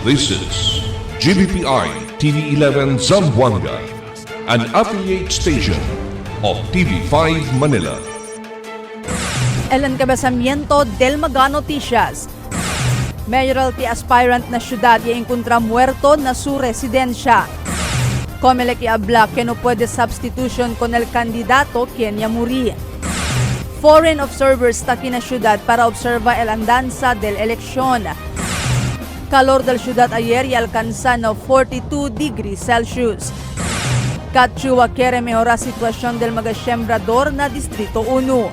This is GBPI TV11 Zamboanga, an affiliate station of TV5 Manila. El encabezamiento del Mega Noticias. Mayoralty aspirant na syudad y encontra muerto na su residencia. Comelec y habla que no puede substitution con el candidato quien ya muri. Foreign observers taki na syudad para observa el andanza del eleksyon. Calor del ciudad ayer y alcanza no 42 degrees Celsius. Cachua quiere mejorar situación del magasiembrador na Distrito 1.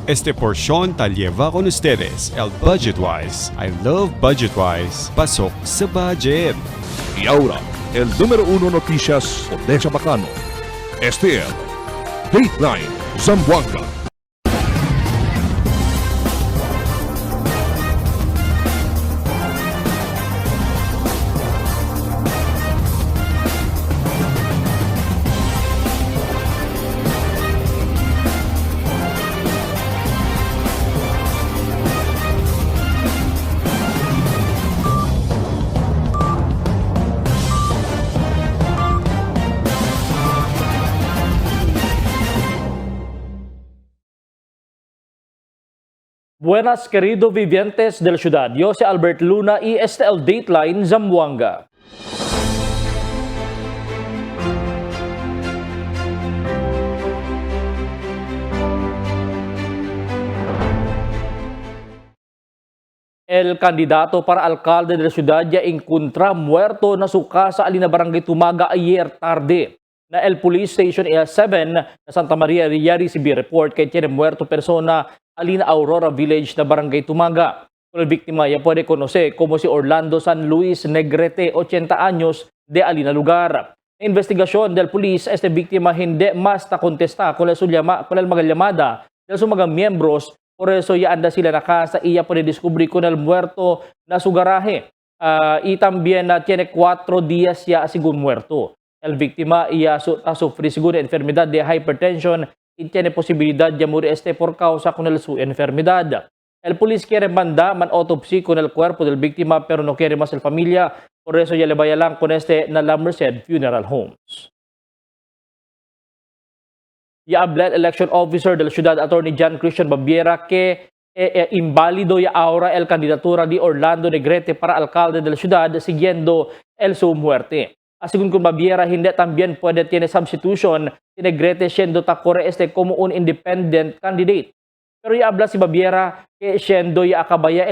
Este porción te lleva con ustedes el Budgetwise. I love Budgetwise. Pasok sa budget. Y ahora, el número 1 noticias de Chabacano. Este es Dateline Zamboanga. Buenas queridos vivientes de la ciudad, yo soy Albert Luna y este es el Dateline Zamboanga. El candidato para alcalde de la ciudad ya encontró muerto na su casa alina barangay Tumaga ayer tarde. Na el police station ES7 na Santa Maria recibe report que tiene muerto persona alina Aurora Village na barangay Tumaga. Kung biktima ya puede conocer como si Orlando San Luis Negrete, 80 años, de alina lugar. Na investigasyon del police, este biktima hindi mas na kontesta con el mga llamada del sus mga miembros. Por eso ya anda sila na casa y ya puede descubrir con el muerto na su garaje. Y también tiene 4 días ya según muerto. El víctima ya sufre según enfermedad de hypertension y tiene posibilidad de morir por causa con su enfermedad. El policía quiere mandar man autopsy con el cuerpo del víctima pero no quiere más el familia. Por eso ya le vaya lang con na la Merced Funeral Homes. Ya habla el election officer de la ciudad, Attorney John Christian Babiera, que inválido ya ahora el candidatura de Orlando Negrete para alcalde de la ciudad siguiendo su muerte. Según con Babiera, hindi también puede tiene substitution si Negrete siendo takore como un independent candidate. Pero ya habla si Babiera que siendo ya akabaya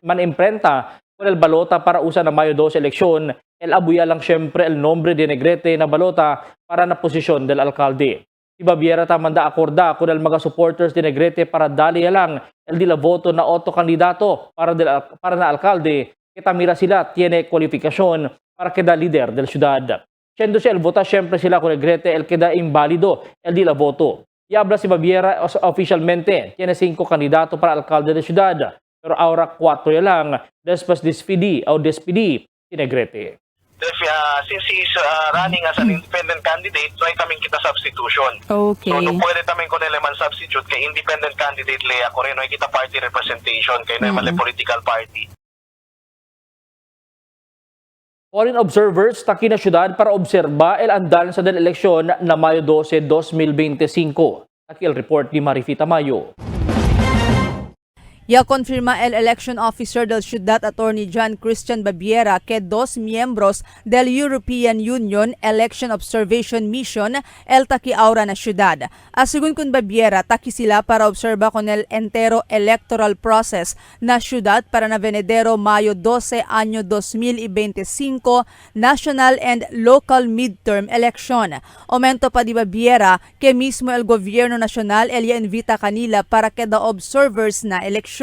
man imprenta con el balota para usar na Mayo 12 eleksyon, el abuya lang syempre el nombre de Negrete na balota para na posisyon del alcalde. Si Babiera tamanda akorda con el mga supporters de Negrete para dali lang el di la voto na otro kandidato para na alcalde, kita mira sila tiene kwalifikasyon para quedar líder del ciudad. Siendo siya el vota, siempre sila con Negrete, el queda invalido, el di la voto. Y habla si Babiera oficialmente, tiene 5 candidatos para alcalde de ciudad, pero ahora 4 ya lang, después despidi si Negrete. Since he's running as an independent candidate, so ay kaming kita substitution. Okay. So, no pwede taming kung eleman substitute kay independent candidate le ako rin, no, kita party representation kay naman political party. Foreign observers taki na syudad para obserba el andanza del eleksyon na Mayo 12, 2025. Taki el report ni Marifita Mayo. Ya confirma el election officer del ciudad, Attorney John Christian Babiera, que 2 miembros del European Union Election Observation Mission el taki ahora na ciudad. Según con Babiera, taki sila para observa con el entero electoral process na ciudad para na Venedero Mayo 12 año 2025 national and local midterm election. Aumento pa di Babiera que mismo el gobierno nacional el invita kanila para queda observers na election.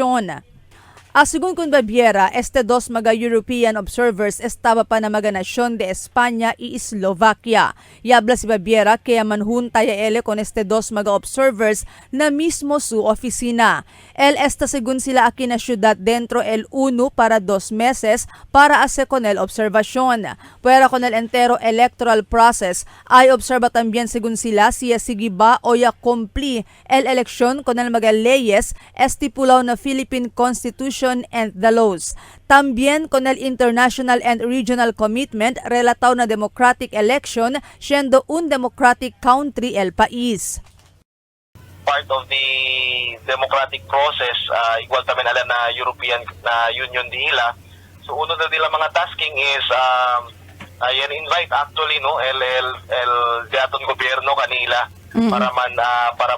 Según con Babiera, este 2 mga European observers estaba pa na mga nasyon de España y Slovakia. Y habla si Babiera que manjunta ya ele con este 2 mga observers na mismo su oficina. El esta según sila aquí na ciudad dentro el 1 para 2 meses para hacer con el observación. Pero con el entero electoral process ay observa también según sila si sigiba o ya cumpli el eleksyon con el mga leyes estipulado na Philippine Constitution Commission and the laws. También con el international and regional commitment relataw na democratic election siendo un democratic country el país. Part of the democratic process, igual tamen ala na European Union dila. So uno na nila mga tasking is ayan invite actually no el diaton gobyerno kanila para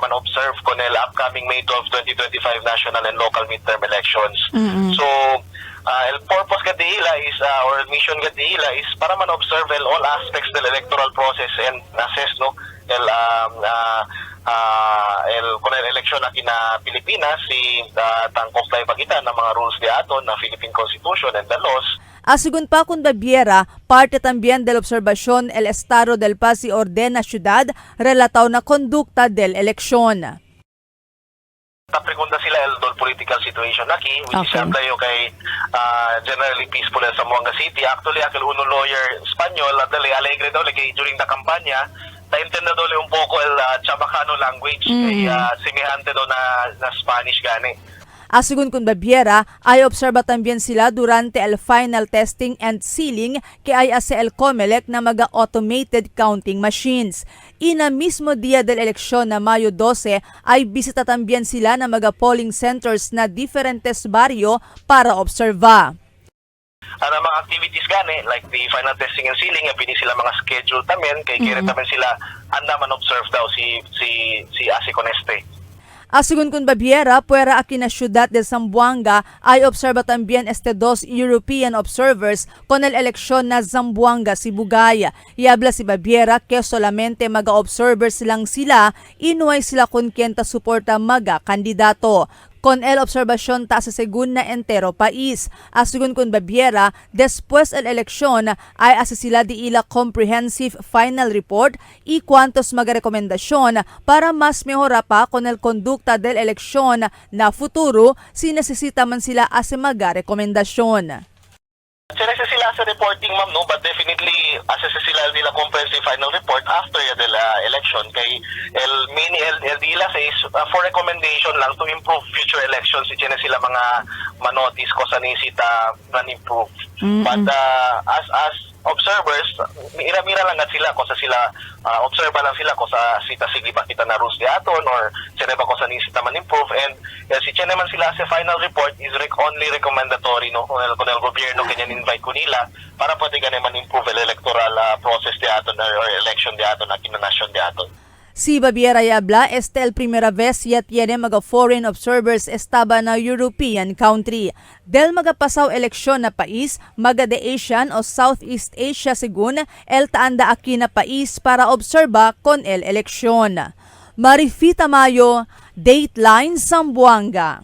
man observe kon el upcoming May 12, 2025 national and local midterm elections. So el purpose kadila is or mission kadila is para man observe all aspects del electoral process and assess no kung eleksyon na kina Pilipinas si tangkoklay pagitan ng mga rules di aton na Philippine Constitution and the laws. Asigun pa kung Baviera, parte también del observación el Estado del Paz y Orden na syudad relataw na kondukta del eleksyon. Taprekunda sila el dol political situation naki which is apply kay generally peaceful sa Zamboanga City. Actually akil uno lawyer Espanyol at dali alegre daw lagi during the kampanya taintenda daw un poco el Chabacano language kay semihante daw na Spanish gani. Asigun kung Baviera, ay obserba también sila durante el final testing and sealing kay ay ase el COMELEC na mga automated counting machines. Ina mismo dia del eleksyon na Mayo 12 ay bisita también sila na mga polling centers na diferentes baryo para observa. Ano mga activities gani like the final testing and sealing pini sila mga schedule tamen kay kaya tamen sila anda man observe daw si Ase Coneste. Asigun kung Baviera, puera aquí na ciudad de Zamboanga ay observa también dos European observers con el eleksyon na Zamboanga Sibugay. Iabla si Baviera que solamente maga-observers lang sila, inuay sila kung kienta suporta maga-kandidato. Con el observasyon ta sa segunda entero país. Asigun kung Baviera, después el eleksyon ay asa sila di ila comprehensive final report y cuantos magarekomendasyon para mas mejora pa con el kondukta del eleksyon na futuro si necesita man sila asa magarekomendasyon. Sinasa sila sa reporting ma'am no but definitely assess sila nila comprehensive final report after the election kay el dila is for recommendation lang to improve future elections si sila mga manotis ko sa nisita nan improve but as observers mira lang at sila ko sa sila observe lang sila ko sa sita sige ba kita na rules di aton or sila ba ko sa nisita man improve and si naman sila sa final report is only recommendatory no kung el gobyerno kanyan invite ko nila para pwede ganin man improve el electoral process di aton or election di aton at nation di aton. Si Baviera Iabla, el primera vez ya tiene mga foreign observers estaba na European country. Del magapasaw eleksyon na pais, maga de Asian o Southeast Asia según el taanda aquí na pais para obserba con el eleksyon. Marifita Mayo, Dateline Zamboanga.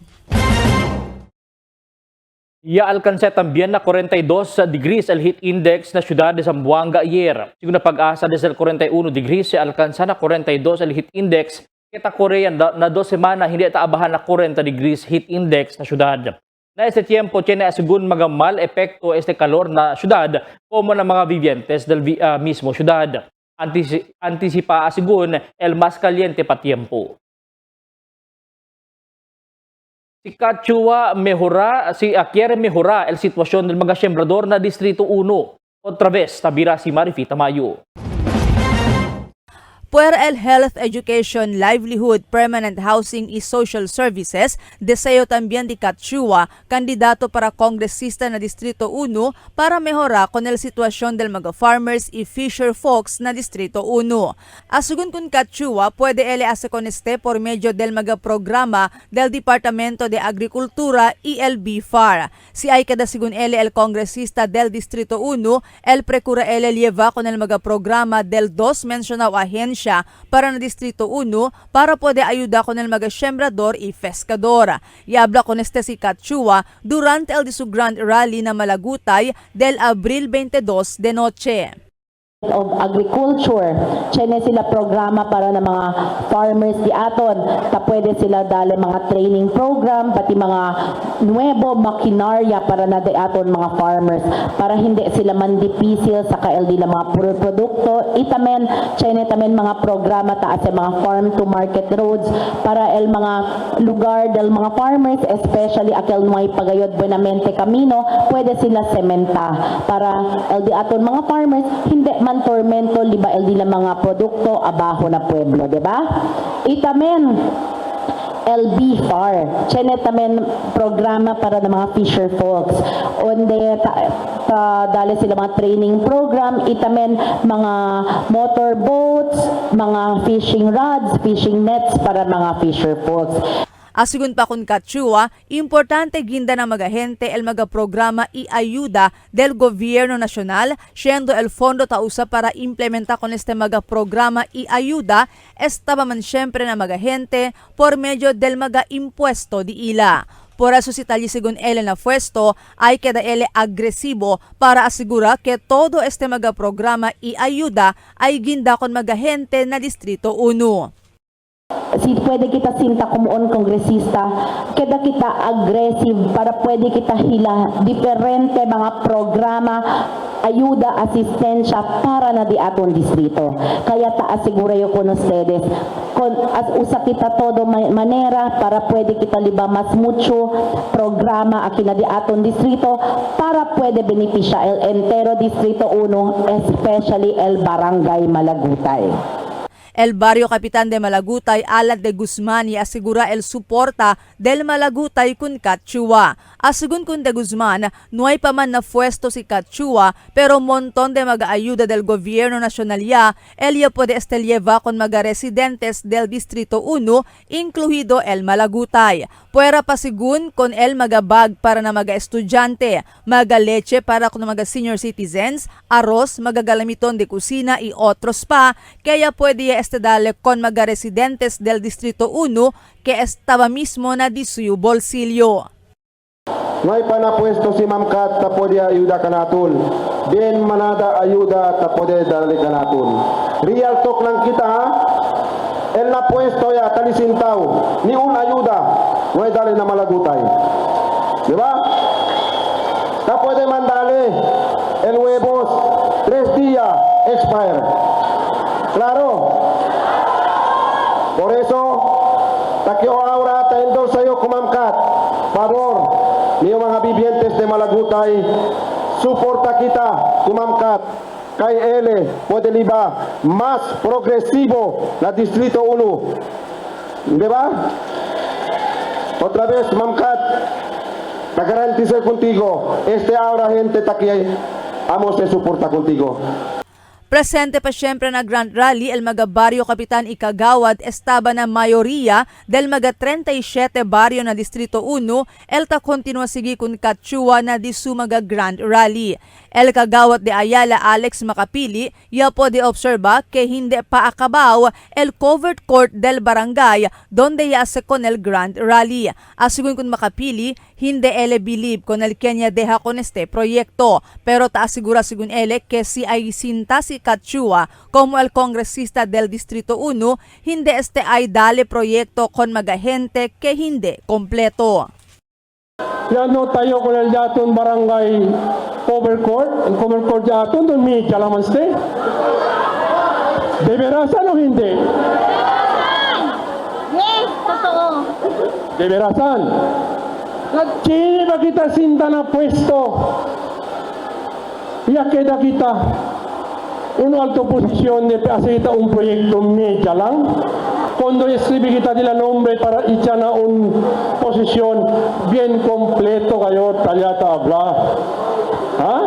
Alcanza también na 42 degrees el heat index na ciudad de Zamboanga ayer. Siguro na pag-asa desde el 41 degrees se alcanza na 42 el heat index. Kita Korea na 2 semana hindi taabahan na 40 degrees heat index na ciudad. Na este tiempo tiene asigun mga mal epekto este calor na ciudad como na mga vivientes del mismo ciudad. Anticipa asigun el más caliente pa tiempo. Quiere mejorar el situación del mga sembrador na Distrito 1. Otra vez, tabira si Marifita Mayo. Puera el Health, Education, Livelihood, Permanent Housing y Social Services, deseo también de Katchua, candidato para kongresista na Distrito 1 para mejora con el sitwasyon del mga farmers y fisher folks na Distrito 1. Asugun kun Katchua, puede ele hacer con por medio del mga programa del Departamento de Agricultura y el BIFAR. Si hay kada según ele el kongresista del Distrito 1, el precura ele lleva con el mga programa del dos mencionado agencia para na Distrito 1 para poder ayuda con el mga sembrador y pescador. Iabla con si Katchua durante el de su Grand Rally na Malagutay del Abril 22 de noche. Of agriculture, chene sila programa para na mga farmers di aton pwede sila dali mga training program, pati mga nuevo makinarya para na aton mga farmers, para hindi sila mandipisil sa KLD na mga produkto. Itamen, China tamen mga programa taas sa mga farm to market roads, para el mga lugar del mga farmers, especially akel nuay pagayod buenamente camino, pwede sila sementa, para el di aton mga farmers, hindi man tormento, liba el di la mga produkto, abajo na pueblo, di ba? Itamen, LB FAR, tamen programa para ng mga fisher folks. Onde dali sila mga training program, itamen mga motor boats, mga fishing rods, fishing nets para mga fisher folks. Asigun pa kun Katchua, importante ginda na magahente el magaprograma y ayuda del gobierno nacional, siendo el fondo tausa para implementa con este magaprograma y ayuda, estaba man siyempre na magahente por medio del magaimpuesto di ila. Por eso si tali según él na puesto, hay que darle agresivo para asigura que todo este magaprograma y ayuda ay ginda con magahente na Distrito 1. Si pwede kita sinta kumuon kongresista, kada kita aggressive para pwede kita hila diferente mga programa, ayuda, asistensya para na di aton distrito. Kaya ta-asigura yo con ustedes, as usa kita todo manera para pwede kita liba mas mucho programa aki na di aton distrito para pwede benepisya el entero distrito 1, especially el barangay Malagutay. El Barrio Capitan de Malagutay, Alat de Guzman, y asegura el suporta del Malagutay kun Katchua. Asigun kun de Guzman, no hay pa man na puesto si Katchua, pero montón de mag-ayuda del gobierno nacional ya, Elia puede lleva con mga-residentes del Distrito 1, incluido el Malagutay. Puera pa sigun con el magabag para na maga-estudyante, maga-leche para con mga-senior citizens, arroz, magagalamiton de kusina y otros pa, kaya pwede dale con mga-residentes del Distrito 1 que estaba mismo na di suyo bolsilyo. Ngay pa na pwesto si Ma'am Kat ta pwede ayuda ka natin. Bien manada ayuda ta pwede dali ka natin. Real talk lang kita ha. El na pwesto ya talisintaw. Ni un ayuda. Ngay dali na Malagutay. Di ba? Ta pwede mandali. El huevos 3 días expire. Claro. Por eso, takyo ahora tayo sa'yo kumamkat. Favor, niyo mga bibientes de Malagutay, suporta kita kumamkat. Kay ele, pwede liba, mas progresivo na Distrito 1. Di ba? Otra vez, mamkat, nagarantiza contigo. Este ahora gente takiay, amos de suporta contigo. Presente pa siyempre na Grand Rally el mga Barrio Capitan y Kagawad estaba na mayoría del mga 37 barrio na Distrito 1 el ta continua sigi kun Katchua na di su mga Grand Rally. El Kagawad de Ayala Alex Makapili ya po de observa que hindi pa akabaw el covered court del barangay donde ya se con el Grand Rally. Asigun kun Makapili, hindi ele believe con el Kenya deja con este proyecto, pero ta asigura sigun ele que si ay sinta si Katchua como el congresista del Distrito 1, hindi este ay dale proyecto con magahente que hindi kompleto. Yan no tayo con el yaton barangay cover court, el cover court yaton doon may kalaman ste. Deberasan o hindi? Yes, totoo. Deberasan. Sini ba kita sinta na pwesto? Ya queda kita un alto posición de hacer un proyecto media lang. Cuando escribe kita de la nombre para echar a una posición bien completo kayo talyata habla. ¿Ah?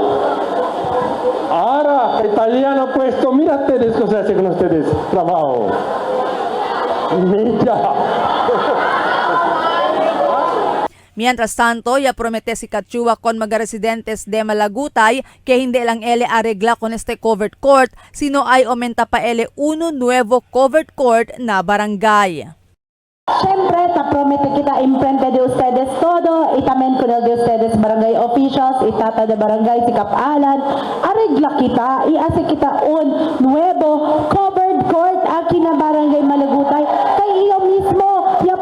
Ahora, italiano puesto, mira ustedes lo que hace con ustedes, trabajo. Media. Mientras tanto, ya promete si Katchua con mga-residentes de Malagutay que hindi lang ele arregla con este covered court, sino ay aumenta pa ele uno nuevo covered court na barangay. Siyempre, ta-promete kita imprenta de ustedes todo, itamen con el de ustedes barangay officials, itata de barangay si Kapalan, arregla kita, iase kita un nuevo covered court aquí na barangay Malagutay, kay iyo mismo, ya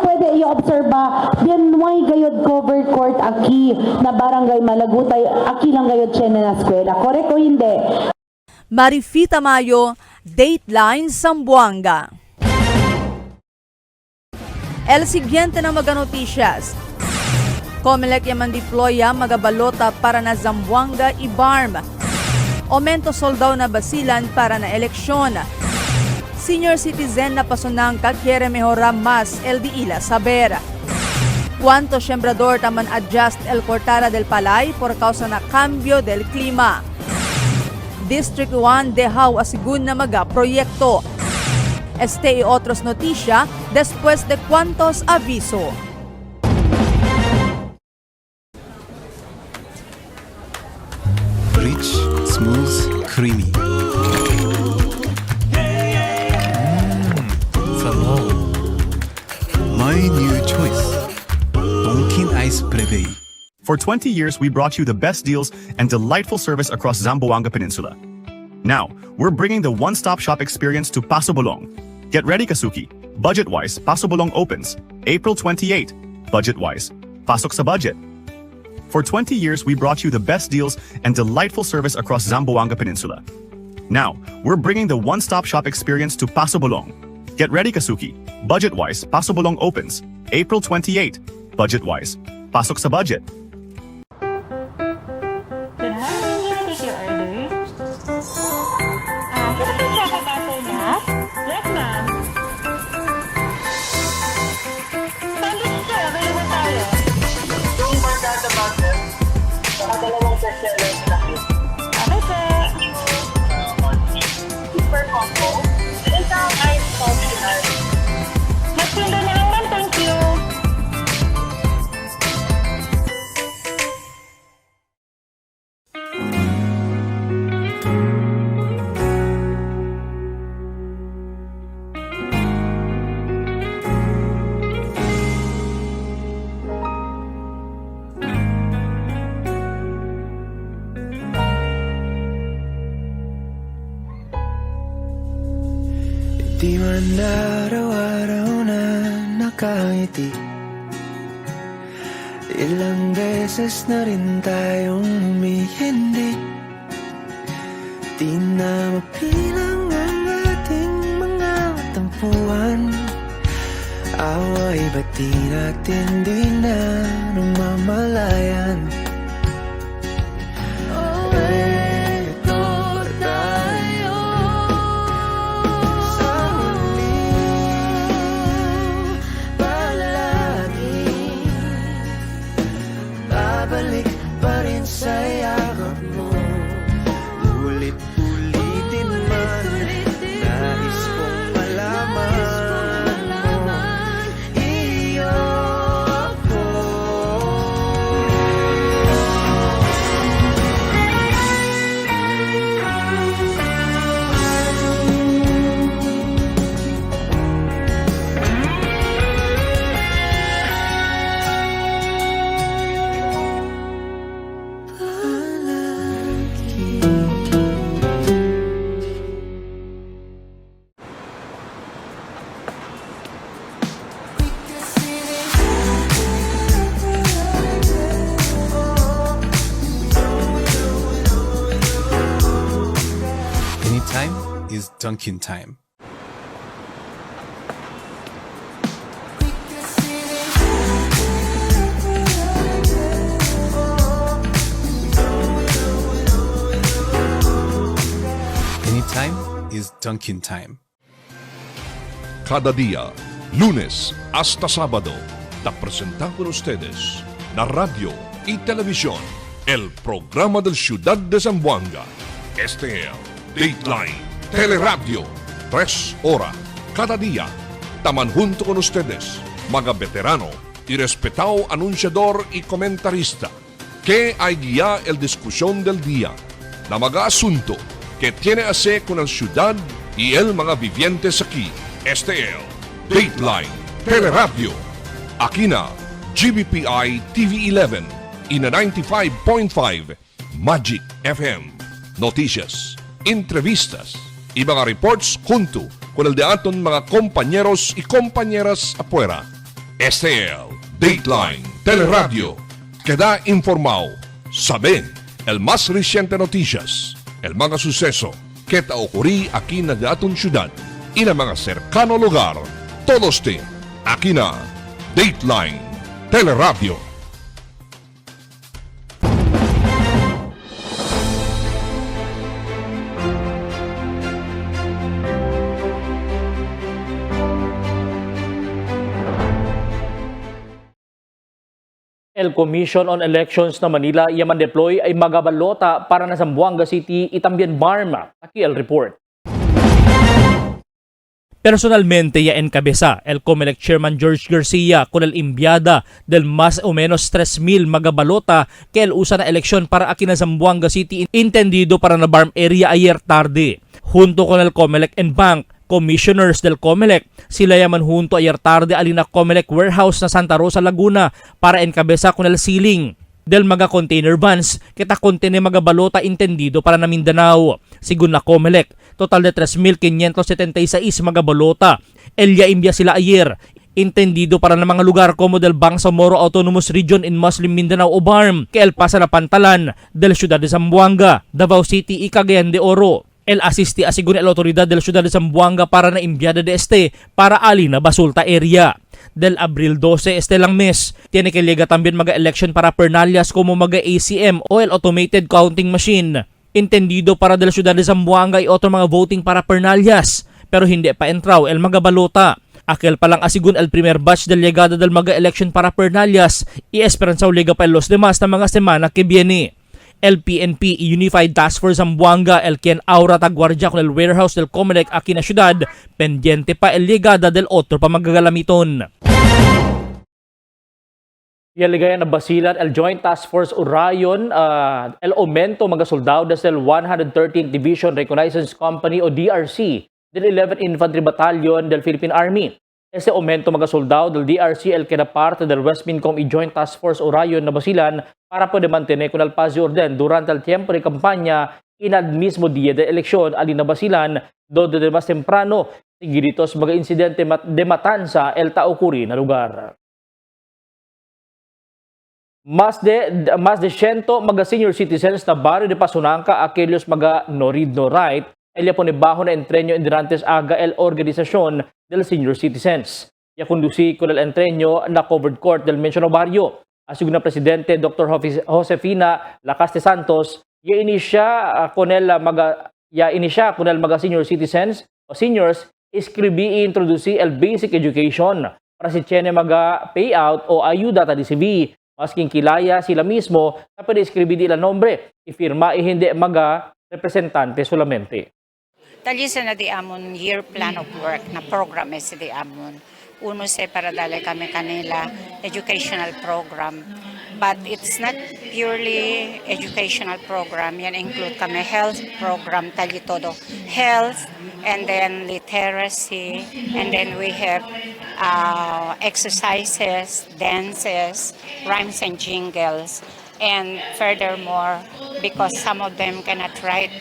obserba, bien way gayod covered court aki na barangay Malagutay, aki lang gayod siya na eskwela. Correct o hindi? Marifita Mayo, Dateline Zamboanga. El siguiente na mga noticias. Comelec yaman deploya magabalota para na Zamboanga Ibarm. Aumento soldaw na basilan para na eleksyon. Senior citizen na pasunangka quiere mejorar más el diila saber. Cuanto sembrador taman adjust el Cortara del Palay por causa na cambio del klima. District 1 dejaw asigun na maga proyekto. Este y otros noticia después de cuantos aviso. Rich, smooth, creamy. My new choice, Donkin Ice Prevei. For 20 years, we brought you the best deals and delightful service across Zamboanga Peninsula. Now, we're bringing the one-stop shop experience to Paso Bolong. Get ready, Kasuki. Budget-wise, Paso Bolong opens April 28. Budget-wise, pasok sa budget. For 20 years, we brought you the best deals and delightful service across Zamboanga Peninsula. Now, we're bringing the one-stop shop experience to Paso Bolong. Get ready, Kasuki. Budget-wise, Paso Bolong opens April 28. Budget-wise, pasok sa budget. Can I take your order? Can I check about the nap? Yes, ma'am. Sandwich sir, available tayo. Yung barkada butter, saka dalawang bestseller na laki. Okay, sir. Super combo. Isang ice coffee na. Mas ganda na lang, ma'am. Thank you. Di man araw-araw na nakangiti. Ilang beses na rin tayong humihindi. Di na mapilang ang ating mga tampuhan. Away ba't di natin di na namamalayan? Eto tayo sa huli, palagi babalik pa rin sa yakap mo. Ulit-ulitin man, nais kong malaman mo, iyo ako. Anytime is Dunkin' time. Anytime is Dunkin' time. Cada día, lunes hasta sábado, te presentamos con ustedes la radio y televisión, el programa del Ciudad de Zamboanga. Este es Dateline Teleradio, 3 horas cada día. Taman junto con ustedes, mga veterano y respetado anunciador y comentarista, que hay guía el discusión del día, na mga asunto que tiene a ver con la ciudad y el mga vivientes aquí. Este es Dateline Teleradio. Aquí na GBPI TV11 y na 95.5 Magic FM. Noticias, entrevistas y mga reports junto con el de aton mga compañeros y compañeras afuera. STL, Dateline, Teleradio. Queda informado. Sabe el más reciente noticias, el mga suceso que ta ocurrí aquí na daton syudad y na mga cercano lugar. Todos aquí na Dateline, Teleradio. El Commission on Elections na Manila yaman deploy ay magabalota para na Zamboanga City itambien Barma. Aquí el report. Personalmente ya encabeza el COMELEC Chairman George Garcia con el enviada del más o menos 3,000 magabalota que el usa na eleksyon para aquí na Zamboanga City entendido para na Barm area ayer tarde. Junto con el COMELEC and Bank, commissioners del COMELEC, sila yaman junto ayer tarde alina COMELEC warehouse na Santa Rosa, Laguna para encabeza con el ceiling del mga container vans kita kontene magabalota entendido para na Mindanao. Sigun na COMELEC, total de 3,576 magabalota. Elya imbya sila ayer, entendido para na mga lugar como del Bangsamoro Autonomous Region in Muslim Mindanao o BARM, que el pasa na Pantalan, del Ciudad de Zamboanga, Davao City y Cagayan de Oro. El asisti asigun el autoridad del Ciudad de Zamboanga para na enviada de este para alina Basulta area. Del Abril 12 este lang mes, tiene que liga también mga election para Pernalias como mga ACM o el Automated Counting Machine. Entendido para del Ciudad de Zamboanga y otro mga voting para Pernalias, pero hindi pa entraw el mga balota. Aquel palang asigun el primer batch del llegada del mga election para Pernalias y esperanzaw liga pa los demás na mga semana que viene. El PNP Unified Task Force Zamboanga, el quien aura tagwardya con el warehouse del COMELEC aquí na syudad, pendiente pa el llegada del otro pa magagalamiton. Yaligaya na basilan el Joint Task Force Orion, el aumento mga soldado del 113th Division Reconnaissance Company o DRC del 11th Infantry Battalion del Philippine Army. Ese aumento mga soldado del DRC el que na parte del West Mincom y Joint Task Force Orion na basilan para poder mantener con el paz y orden durante el tiempo de campaña en el mismo día de elección alin na basilan donde de más temprano sigiritos mga insidente de matanza el taokuri na lugar. Más de 100 mga senior citizens na barrio de Pasunanca aquellos mga no read no write elya po ni baho na entreño indirantes aga el organisasyon del senior citizens. Ya conduci con el entreño na covered court del mencionado barrio. Asig na presidente Dr. Josefina Lacaste Santos ya inisya con el mga senior citizens o seniors escribi introduci el basic education para si tiene mga payout o ayuda ta di CV. Masking kilaya sila mismo na pwede escribi di la nombre, ifirma e hindi mga representante solamente. Talisa na di amon year plan of work na program sa di amon. Uno sa para dali kami kanila educational program. But it's not purely educational program. Yan include kami health program, tali todo. Health, and then literacy, and then we have exercises, dances, rhymes and jingles. And furthermore, because some of them cannot write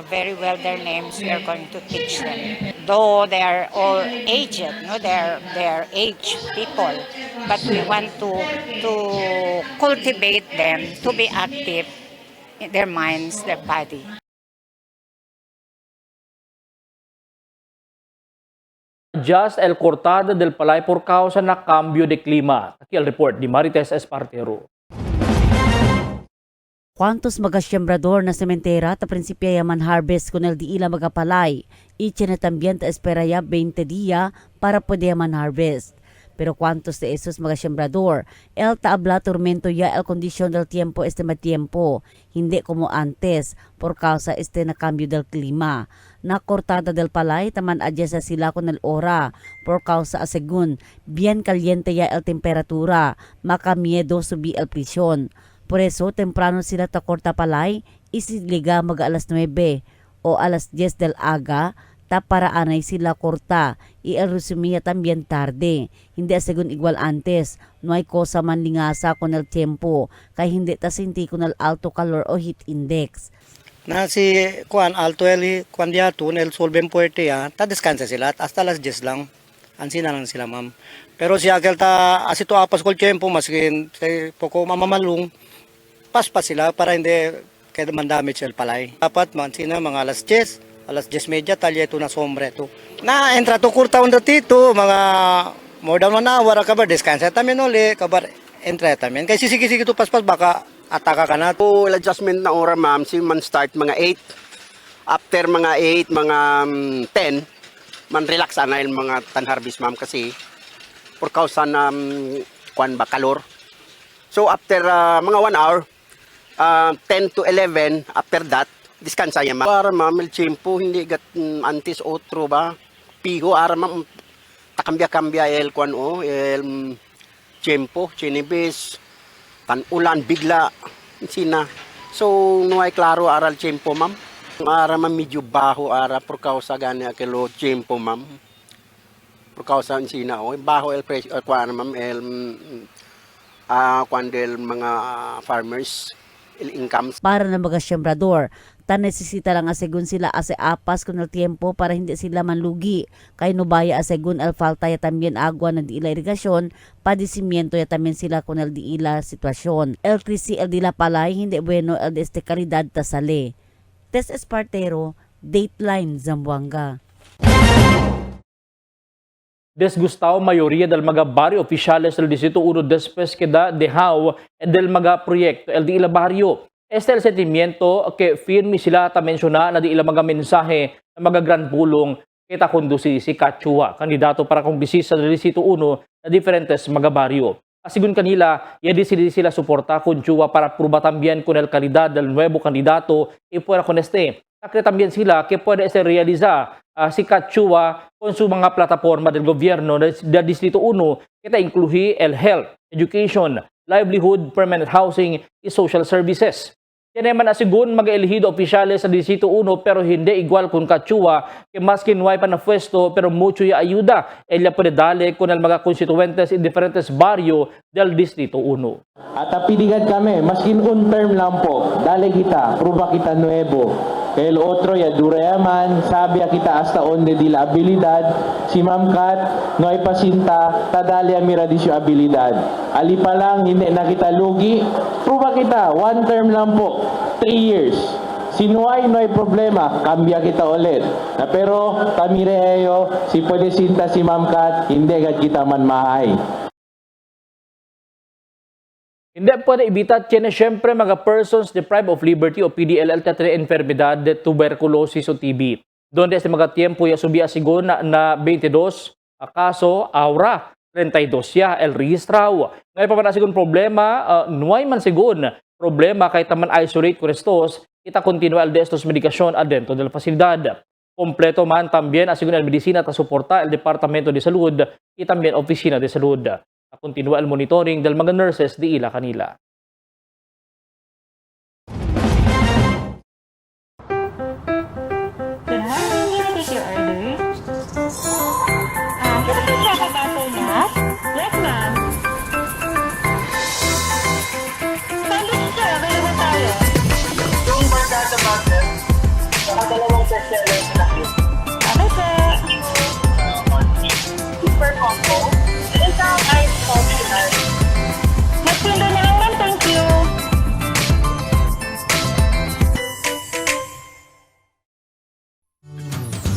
very well their names, we are going to teach them. Though they are all aged, no, they're aged people, but we want to cultivate them to be active in their minds, their body. Just el cortada del palay por causa na cambio de clima. Aquí el report di Marites Espartero. Quantos mga siyembrador na sementera ta prinsipya yaman harvest kun el di ila magapalay. Iche na tambien ta espera ya 20 dia para pwede yaman harvest. Pero cuantos de esos mga siyembrador, el taabla tormento ya el condición del tiempo este matiempo, hindi como antes por causa este na cambio del klima. Na cortada del palay taman adya sa sila con el ora por causa asegun bien caliente ya el temperatura, makamiedo subi el presyon. Por eso, temprano sila takorta palay, isiliga mag alas 9 o alas 10 del aga, ta para anay sila korta, y el resumia también tarde. Hindi asegun igual antes, no hay cosa man lingasa con el tiempo, kay hindi ta sinti con el alto calor o heat index. Na si alto el kuan dia tun el sol ben puerte ya, ta descansa sila hasta las 10 lang. Ansin na lang sila, ma'am. Pero si Akel ta asito apas kol tiyempo maskin kay poko mamamalung paspas sila para hindi kaya mandamage el palay. Dapat man sina mga alas 10:30 talya ito na sombre to. Na entra to kurta on dito mga more than 1 hour kabar descansa tamen uli kabar entra tamen. Kay sisigi-sigi to paspas baka ataka ka na. Po adjustment na ora ma'am si man start mga 8 after mga 8 mga 10 man relax ana el mga tan harvest ma'am kasi por causa na kwan ba kalor. So after mga 1 hour 10 to 11 after that diskansa ya ma'am. Para ma'am el tiempo hindi gat antes otro ba piho ara ma'am takambya el kwan o el tiempo chinibis tan ulan bigla sina. So nuay klaro aral tiempo ma'am. Ara ma'am medyo baho ara por causa gani akelo tiempo ma'am. Por causa sina o baho el presyo kuan ma'am el kuan del mga farmers el incomes. Para na mga siyembrador, tan nesesita lang asegun sila ase apas kun el tiempo para hindi sila manlugi. Kay nubaya asegun el falta ya también agua na di ila irigasyon, padecimiento ya también sila kun el di ila sitwasyon. El krisi el di la palay hindi bueno el de este kalidad tasale. Tess Espartero, Dateline Zamboanga. Desgustado mayoría del mga barrio oficiales del Distrito 1 después que da dejao del mga proyecto el di ila barrio. Este el sentimiento que firme sila ta menciona na di ila mga mensaje na mga gran pulong kita kondusi si Kachua, kandidato para kongresista del Distrito 1 na diferentes mga barrio. Asigun kanila, ya decide sila suporta con Chua para probar también con el calidad del nuevo candidato y fuera con este. Cree también sila que puede ser realizar si Kachua con su mga plataforma del gobierno del Distrito 1 que incluye el health, education, livelihood, permanent housing y social services. Yan naman asigun mga elehido opisyales sa Distrito 1 pero hindi igual con Kachua que mas que no hay panafuesto pero mucho y ayuda. Ella puede darle con el mga constituentes en diferentes barrio del Distrito 1. At piligan kami, maskin un term lang po, dale kita, pruba kita nuevo. Kaya el otro ya durayaman, sabi kita hasta onde di la habilidad, si Ma'am Kat, no ay pasinta, tadali amira di siya habilidad. Ali pa lang, hindi na kita lugi, pruba kita, 1 term lang po, 3 years. Si no hay problema, kambya kita ulit. Na pero kami reyo, si pwede sinta si Ma'am Kat, hindi agad kita man mahay. Hindi pwede evitar tiene siyempre mga persons deprived of liberty o PDLL tetre enfermedad de tuberculosis o TB. Donde sa mga tiempo ya subia sigon na 22 kaso aura 32 ya el registrao. Ngayon pa man sigon problema nuay man sigon problema kay taman isolate con estos kita continua el de estos medikasyon adentro del facilidad. Kompleto man también asigon el medicina ta suporta el Departamento de Salud y también Oficina de Salud. Continua el monitoring del mga nurses di ila kanila. Good morning, can I take your order? Can I check about the nut? Yes, ma'am. Sandwich sir, available tayo. Yung barkada butter, saka dalawang bestseller na Okay, sir. super combo. Isang ice coffee na. Magsundo na lang, ma'am. Thank you.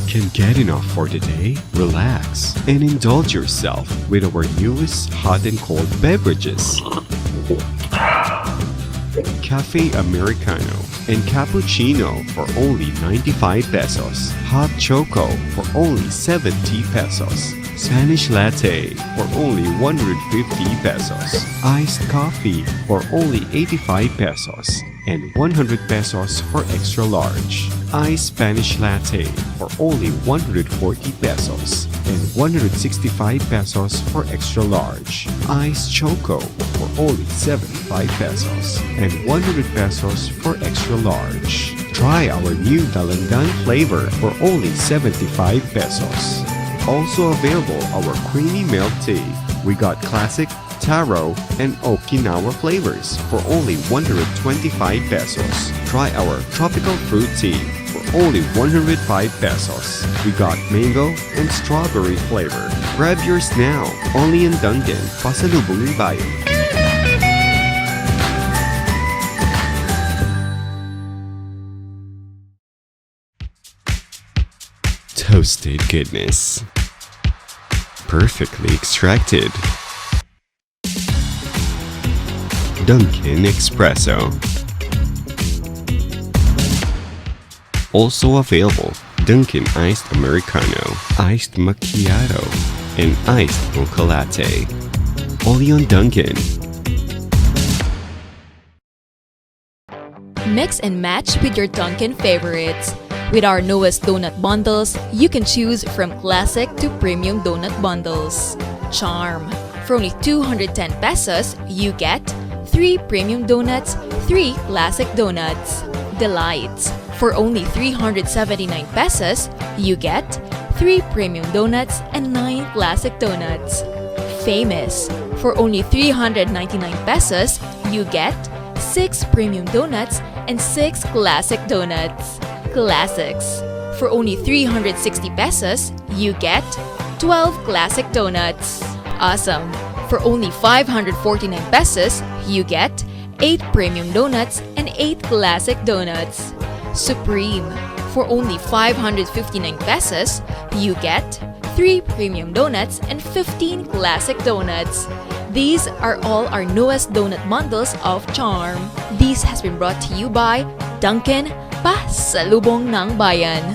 Can get enough for the day? Relax and indulge yourself with our newest hot and cold beverages. Cafe Americano and Cappuccino for only 95 pesos. Hot Choco for only 70 pesos. Spanish Latte for only 150 pesos. Iced Coffee for only 85 pesos. And 100 pesos for extra large. Iced Spanish Latte for only 140 pesos. And 165 pesos for extra large. Iced Choco for only 75 pesos. And 100 pesos for extra large. Try our new Dalandan flavor for only 75 pesos. Also available our creamy milk tea. We got classic, taro, and Okinawa flavors for only 125 pesos. Try our tropical fruit tea for only 105 pesos. We got mango and strawberry flavor. Grab yours now, only in Dunkin', Pasalubong ng Bayan. Toasted goodness. Perfectly extracted. Dunkin' Espresso. Also available, Dunkin' Iced Americano, Iced Macchiato, and Iced Mocha Latte. Only on Dunkin'. Mix and match with your Dunkin' favorites. With our newest donut bundles, you can choose from classic to premium donut bundles. Charm. For only 210 pesos, you get 3 premium donuts, 3 classic donuts. Delights. For only 379 pesos, you get 3 premium donuts and 9 classic donuts. Famous. For only 399 pesos, you get 6 premium donuts and 6 classic donuts. Classics. For only 360 pesos, you get 12 classic donuts. Awesome. For only 549 pesos, you get 8 premium donuts and 8 classic donuts. Supreme. For only 559 pesos, you get 3 premium donuts and 15 classic donuts. These are all our newest donut bundles of Charm. This has been brought to you by Dunkin', Pasalubong ng Bayan.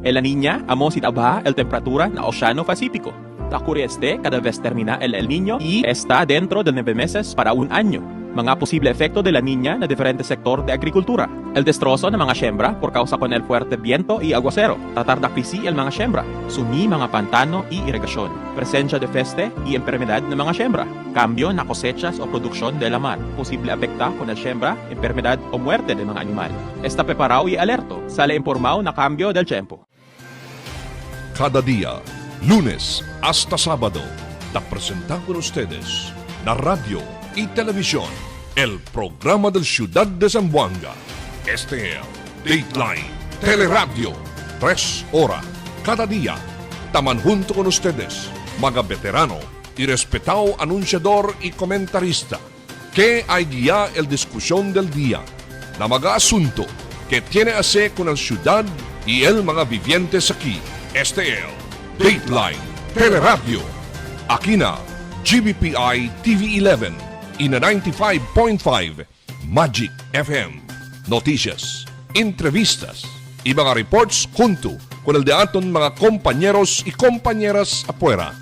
El La Niña, amo sitaba el temperatura na Oceano Pacífico. Ocurre cada vez termina el Niño y está dentro de 9 meses para un año. Mga posible efecto de La Niña na diferente sektor de agrikultura. El destrozo ng mga siembra por causa con el fuerte viento y aguacero. Tatarda krisi el mga siembra. Sumi mga pantano y irrigasyon. Presencia de peste y enfermedad ng mga siembra. Cambio na cosechas o produksyon de la mar. Posible afecta con el siembra, enfermedad o muerte de mga animal. Está preparado y alerto. Sale informado na cambio del tiempo. Cada día, lunes hasta sábado, te presentamos con ustedes la radio y televisión, el programa del Ciudad de Zamboanga. Este es Dateline Teleradio, 3 horas cada día. Taman junto con ustedes, mga veterano y respetado anunciador y comentarista, que hay guía el discusión del día, na mga asunto que tiene a hacer con el ciudad y el mga vivientes aquí. Este es Dateline Teleradio. Aquí na GBPI TV11 y na 95.5 Magic FM. Noticias, entrevistas y mga reports junto con el de aton mga compañeros y compañeras afuera.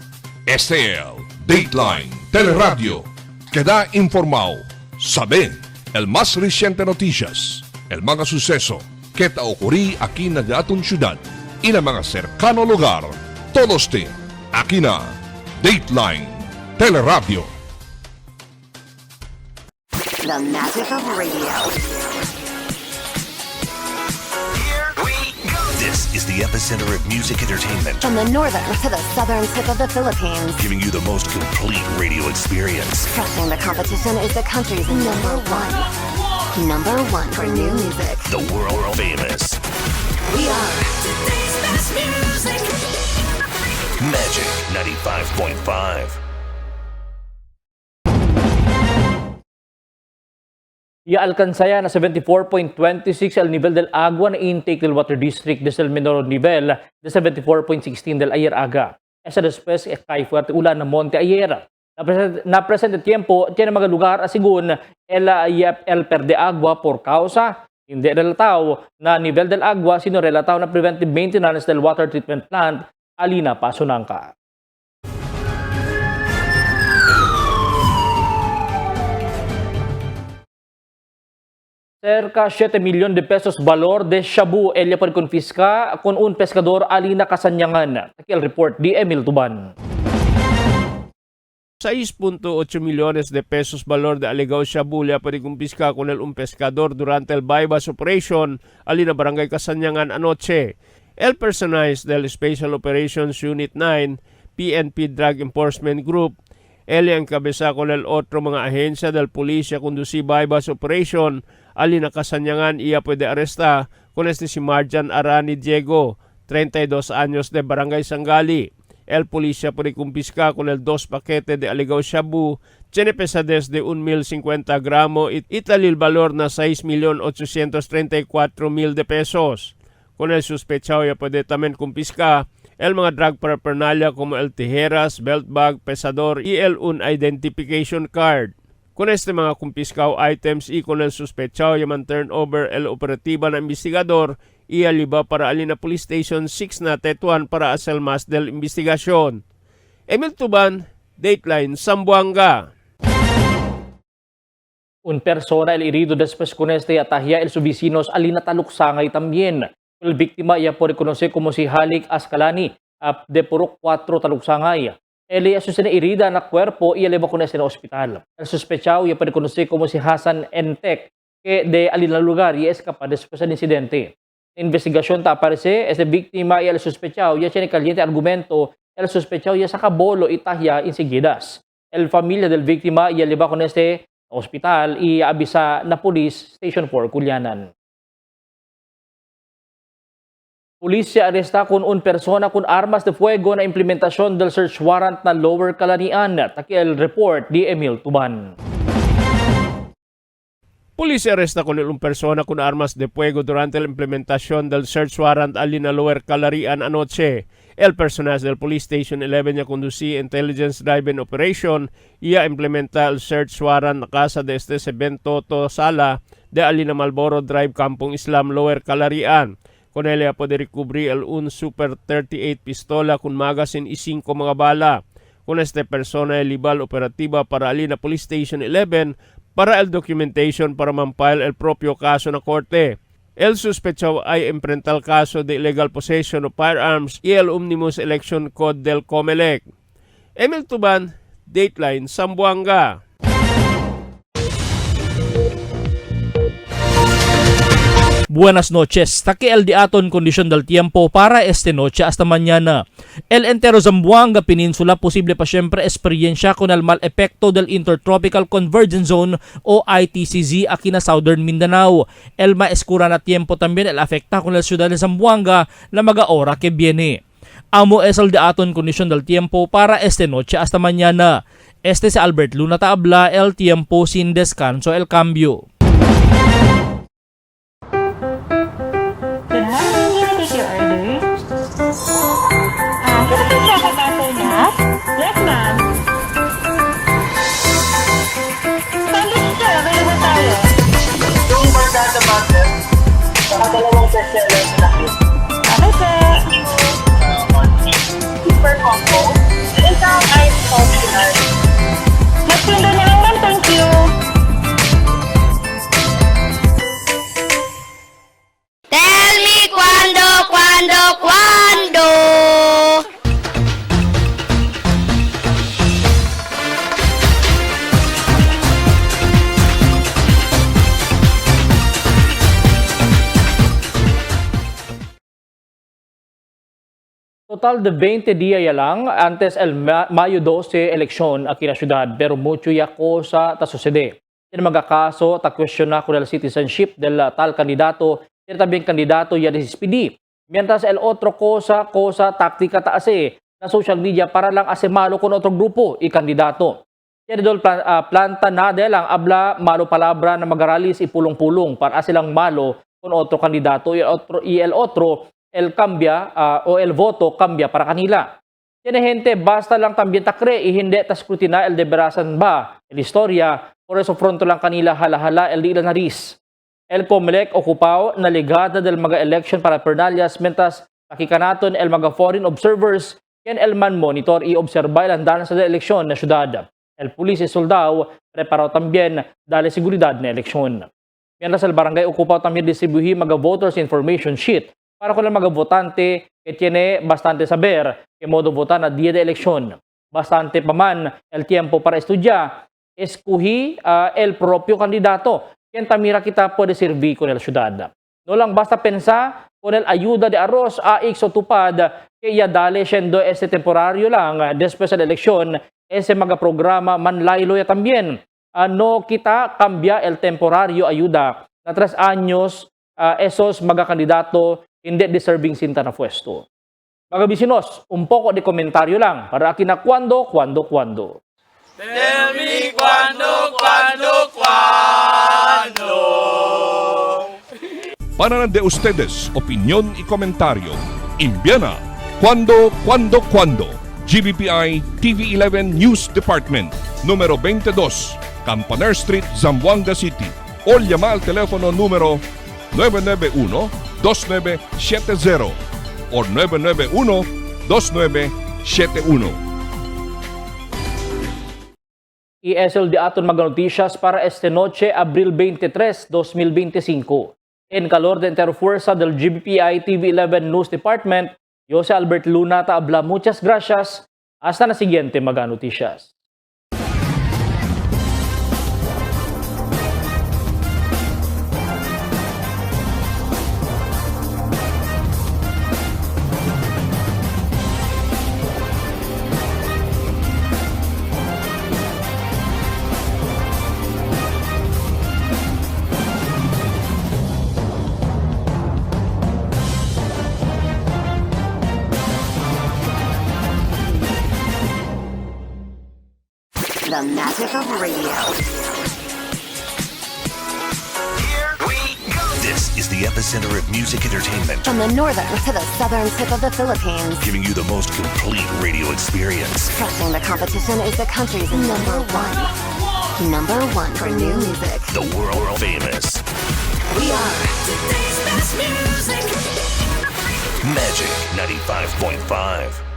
Este es Dateline Teleradio. Queda informado, sabe el más reciente noticias, el mga suceso que te ocurrí aquí na de aton ciudad y na mga cercano lugar. Todos te aquí na Dateline Teleradio. The magic of radio. Here we go. This is the epicenter of music entertainment. From the northern to the southern tip of the Philippines. Giving you the most complete radio experience. Crushing the competition is the country's number one. Number one for new music. The world famous. We are today's best music. Magic 95.5. Alcanzaya na 74.26 el nivel del agua na intake del Water District desde el menor nivel de 74.16 del ayer aga. Esa después kay fuerte ulan na monte ayer. Na presente tiempo tiene mga lugar asigun el perde agua por causa hindi relatado na nivel del agua sino relatado na preventive maintenance del water treatment plant Alina Pasunangka. Cerca 7 milyon de pesos valor de shabu elia por konfiska con un pescador Alina Kasanyangan. Takil report di Emil Tuban. 6.8 millones de pesos valor de alegado shabu le kumpiska con un pescador durante el bypass operation Alina Barangay Kasanyangan anoche. El personaje del Special Operations Unit 9 PNP Drug Enforcement Group Ele ang kabisa con el otro mga ahensya del Policia conduci bypass operation ali nakasanyangan iya pwede aresta con este si Marjan Arani Diego, 32 años de Barangay Sangali. El Policia puede kumpiska con el 2 paquete de aligaw shabu, tiene pesadez de 1,050 gramo y italil valor na 6,834,000 de pesos. Con el sospechado ya puede también kumpiska el mga drug paraphernalia como el tijeras, belt bag, pesador y el unidentification card. Con este mga kumpiskaw items y con el sospechado yaman turn over el operatiba na investigador y aliba para alina Police Station 6 na Tetuan para hacer más del investigasyon. Emil Tuban, Dateline, Zamboanga. Un persona el herido después con este atahía el sus vecinos alina taluksangay también. El víctima ya por reconocer como si Halik Ascalani de Purok 4 taluksangay. Él es una herida en el cuerpo y eleva con este en el hospital. El sospechado ya por reconocer como si Hassan Entek que de alina lugar y escapa después del incidente. Investigación te aparece, este víctima y el sospechado ya tiene caliente argumento, el sospechado ya saca bolo y tahya enseguidas. El familia del víctima ya lleva con este hospital y avisa na Police Station 4 Culianan. Pulisya aresta con un persona con armas de fuego na implementasyon del search warrant na Lower Calanian. Taki el report di Emil Tuban. Pulisya aresta con un persona con armas de fuego durante la implementación del search warrant alina Lower Calarian anoche. El personal del Police Station 11 ya conducí intelligence driven operation y ya implementa el search warrant na casa de este Sebento Sala de alina Malboro Drive, Kampong Islam, Lower Calarian. Con ella puede recubrir el un Super 38 pistola con magazine y 5 mga bala. Con este persona libal operativa para alina Police Station 11 para el documentation para mampile el propio kaso na korte. El sospechado ay enfrenta el caso de illegal possession of firearms y el Omnibus Election Code del COMELEC. Emil Tuban, Dateline, Zamboanga. Buenas noches. Taki el diaton kondisyon del tiempo para este noche hasta mañana. El entero Zamboanga Peninsula posible pa siyempre experiencia con el mal epekto del Intertropical Convergence Zone o ITCZ aquí na Southern Mindanao. El maeskura na tiempo también el afecta con la ciudad de Zamboanga na mga ora que viene. Amo es el diaton kondisyon del tiempo para este noche hasta mañana. Este si Albert Luna Taabla, el tiempo sin descanso, el cambio. Take your order. Kita po siya kapatay na? Yes, ma'am. Sandwich siya, available tayo. Yung barkada butter, saka dalawang bestseller na Okay po. super combo. Isang ice coffee na. Next window na lang, ma'am. Thank you. Tell me cuando. Total de 20 días ya lang antes el Mayo 12 eleksyon aquí na syudad pero mucho ya cosa ta sucede. Yan magakaso ta question na con el citizenship del tal candidato y también candidato ya desispidi. Mientras el otro cosa táctica ta ase na social media para lang ase malo con otro grupo y candidato. Yan dol planta na de lang abla malo palabra na magaralis ipulong-pulong para ase lang malo con otro candidato y el otro el cambia o el voto cambia para kanila. Tiene gente, basta lang también takre y hindi ta scrutina el deberasan ba el historia, por eso fronto lang kanila hala-hala el di ilan naris. El COMELEC ocupao na ligada del mga election para pernalias mentas nakikanaton el mga foreign observers ken el man monitor y observa el andan sa eleksyon na syudad. El pulis y soldado preparado también dale seguridad na eleksyon. Mientras el barangay ocupao también distribuhi mga voters information sheet para con el mga votante que tiene bastante saber que modo votar na día de elección. Bastante pa man el tiempo para estudiar, escogi el propio candidato. Quien tamira kita puede servir con el ciudad. No lang basta pensar con el ayuda de arroz, AX o tupad, que ya dale siendo este temporario lang después de la elección, ese mga programa manlaylo también. No kita cambia el temporario ayuda na 3 años esos mga kandidato hindi deserving sinta na pwesto. Mga bisinos, un poco de komentaryo lang para akin na cuando. Tell me cuando. Para de ustedes, opinión y comentario. Envíana cuando. GBPI TV11 News Department, número 22, Campaner Street, Zamboanga City. O llama al teléfono número 991-2970 o 991-2971. Y es el de aton mga noticias para este noche, Abril 23, 2025. En calor de interfuerza del GBPI TV11 News Department, yo si Albert Luna habla. Muchas gracias. Hasta na siguiente mga noticias. The magic of radio. This is the epicenter of music entertainment, From the northern to the southern tip of the Philippines. giving you the most complete radio experience. Crushing the competition is the country's number one. Number one for new music. The world famous We are today's best music. Magic 95.5.